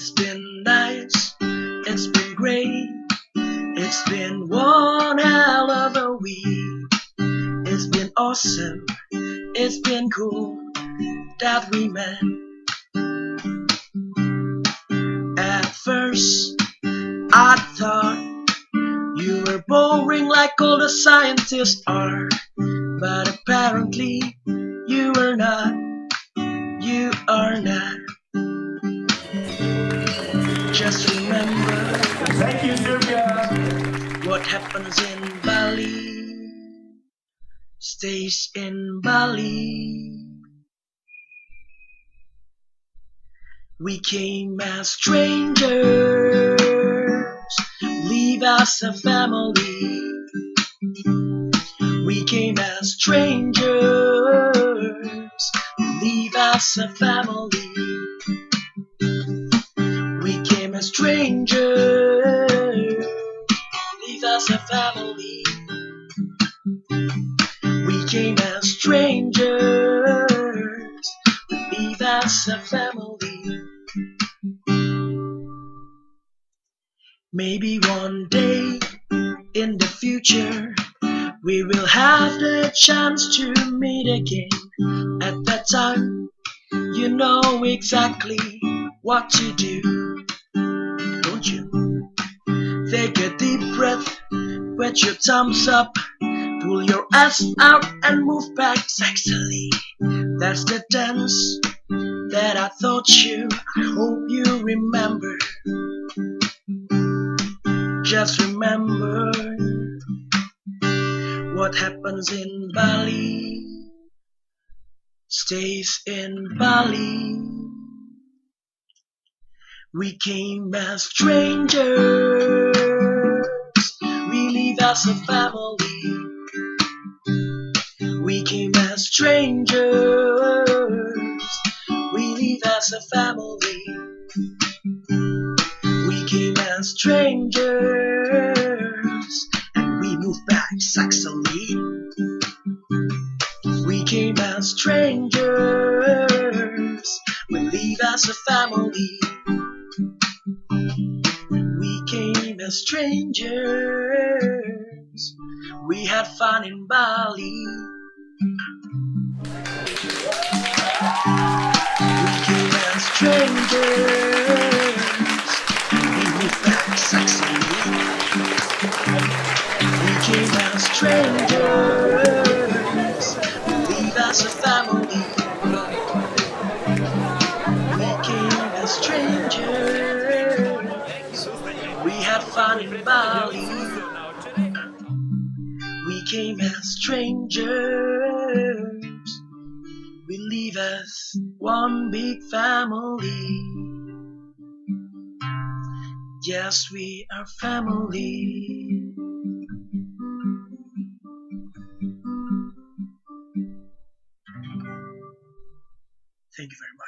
It's been nice, it's been great, it's been one hell of a week. It's been awesome, it's been cool that we met. At first, I thought you were boring like all the scientists are, but apparently you are not. You are not. Just remember, thank you, Srbian. What happens in Bali stays in Bali. We came as strangers, leave us a family. We came as strangers, leave us a family. We came as strangers, leave us a family. We came as strangers, leave us a family. Maybe one day in the future we will have the chance to meet again. At that time, you know exactly what to do, don't you? Take a deep breath, put your thumbs up, pull your ass out and move back sexily. That's the dance that I taught you, I hope you remember. Just remember, what happens in Bali stays in Bali. We came as strangers, we leave as a family. We came as strangers, we leave as a family. We came as strangers, and we move back sexily. We came as strangers, we leave as a family. We came as strangers, we had fun in Bali. We came as strangers, we moved back sexily. We came as strangers, we leave as a family. We came as strangers, we had fun in Bali. We came as strangers, we leave as one big family. Yes, we are family. Thank you very much.